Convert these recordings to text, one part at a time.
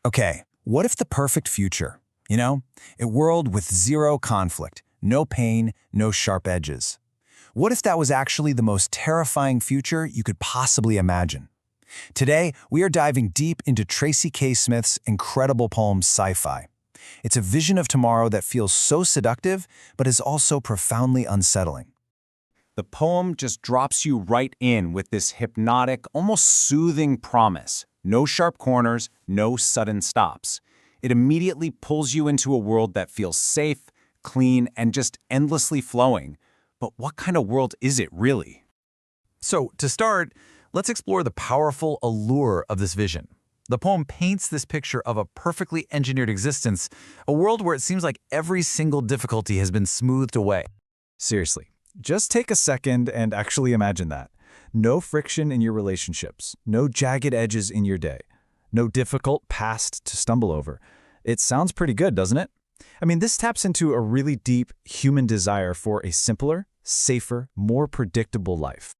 Okay, what if the perfect future? You know, a world with zero conflict, no pain, no sharp edges. What if that was actually the most terrifying future you could possibly imagine? Today, we are diving deep into Tracy K. Smith's incredible poem Sci-Fi. It's a vision of tomorrow that feels so seductive, but is also profoundly unsettling. The poem just drops you right in with this hypnotic, almost soothing promise. No sharp corners, no sudden stops. It immediately pulls you into a world that feels safe, clean, and just endlessly flowing. But what kind of world is it really? So, to start, let's explore the powerful allure of this vision. The poem paints this picture of a perfectly engineered existence, a world where it seems like every single difficulty has been smoothed away. Seriously, just take a second and actually imagine that. No friction in your relationships, no jagged edges in your day, no difficult past to stumble over. It sounds pretty good, doesn't it? I mean, this taps into a really deep human desire for a simpler, safer, more predictable life.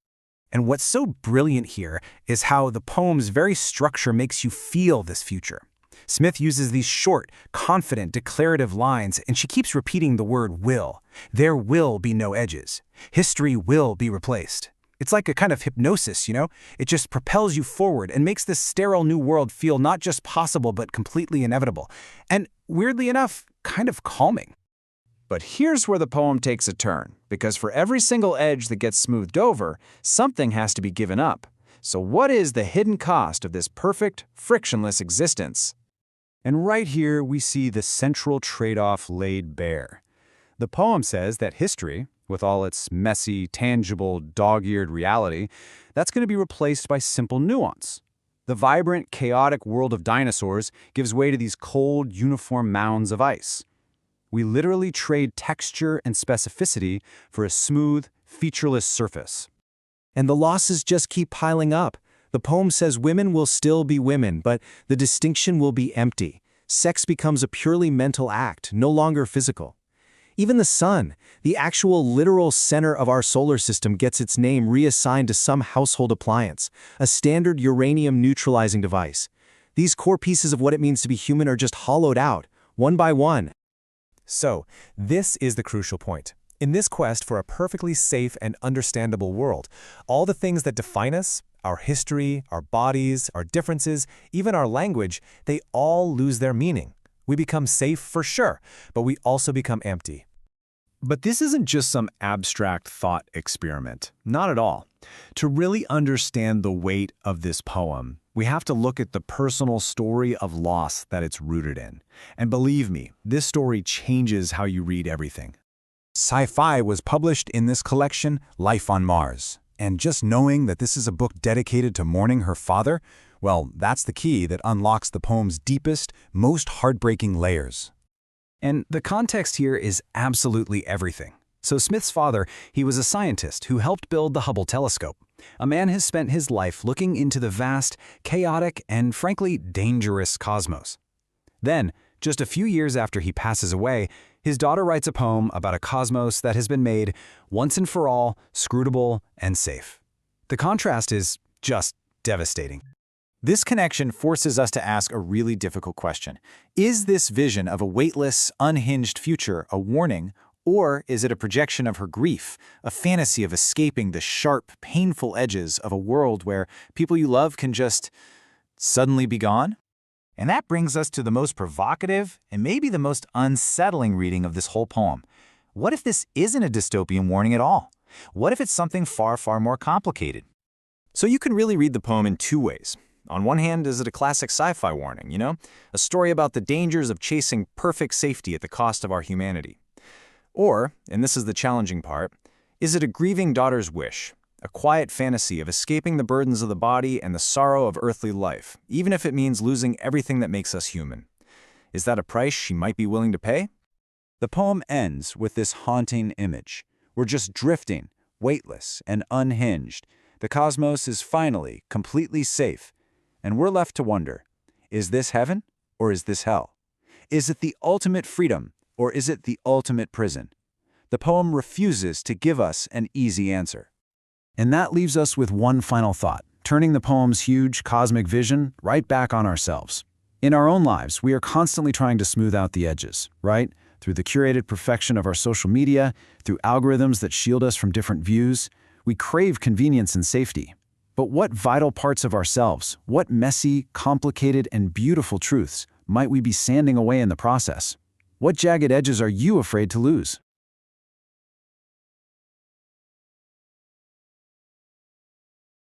And what's so brilliant here is how the poem's very structure makes you feel this future. Smith uses these short, confident, declarative lines, and she keeps repeating the word will. There will be no edges. History will be replaced. It's like a kind of hypnosis, you know? It just propels you forward and makes this sterile new world feel not just possible but completely inevitable. And weirdly enough, kind of calming. But here's where the poem takes a turn, because for every single edge that gets smoothed over, something has to be given up. So what is the hidden cost of this perfect, frictionless existence? And right here we see the central trade-off laid bare. The poem says that history, with all its messy, tangible, dog-eared reality, that's going to be replaced by simple nuance. The vibrant, chaotic world of dinosaurs gives way to these cold, uniform mounds of ice. We literally trade texture and specificity for a smooth, featureless surface. And the losses just keep piling up. The poem says women will still be women, but the distinction will be empty. Sex becomes a purely mental act, no longer physical. Even the sun, the actual literal center of our solar system, gets its name reassigned to some household appliance, a standard uranium-neutralizing device. These core pieces of what it means to be human are just hollowed out, one by one. So, this is the crucial point. In this quest for a perfectly safe and understandable world, all the things that define us, our history, our bodies, our differences, even our language, they all lose their meaning. We become safe for sure, but we also become empty. But this isn't just some abstract thought experiment. Not at all. To really understand the weight of this poem, we have to look at the personal story of loss that it's rooted in. And believe me, this story changes how you read everything. Sci-Fi was published in this collection, Life on Mars. And just knowing that this is a book dedicated to mourning her father, well, that's the key that unlocks the poem's deepest, most heartbreaking layers. And the context here is absolutely everything. So Smith's father, he was a scientist who helped build the Hubble telescope. A man has spent his life looking into the vast, chaotic, and frankly dangerous cosmos. Then, just a few years after he passes away, his daughter writes a poem about a cosmos that has been made once and for all, scrutable, and safe. The contrast is just devastating. This connection forces us to ask a really difficult question. Is this vision of a weightless, unhinged future a warning, or is it a projection of her grief, a fantasy of escaping the sharp, painful edges of a world where people you love can just suddenly be gone? And that brings us to the most provocative and maybe the most unsettling reading of this whole poem. What if this isn't a dystopian warning at all? What if it's something far, far more complicated? So you can really read the poem in two ways. On one hand, is it a classic sci-fi warning, you know? A story about the dangers of chasing perfect safety at the cost of our humanity. Or, and this is the challenging part, is it a grieving daughter's wish? A quiet fantasy of escaping the burdens of the body and the sorrow of earthly life, even if it means losing everything that makes us human. Is that a price she might be willing to pay? The poem ends with this haunting image. We're just drifting, weightless and unhinged. The cosmos is finally completely safe. And we're left to wonder, is this heaven or is this hell? Is it the ultimate freedom or is it the ultimate prison? The poem refuses to give us an easy answer. And that leaves us with one final thought, turning the poem's huge cosmic vision right back on ourselves. In our own lives, we are constantly trying to smooth out the edges, right? Through the curated perfection of our social media, through algorithms that shield us from different views, we crave convenience and safety. But what vital parts of ourselves, what messy, complicated, and beautiful truths might we be sanding away in the process? What jagged edges are you afraid to lose?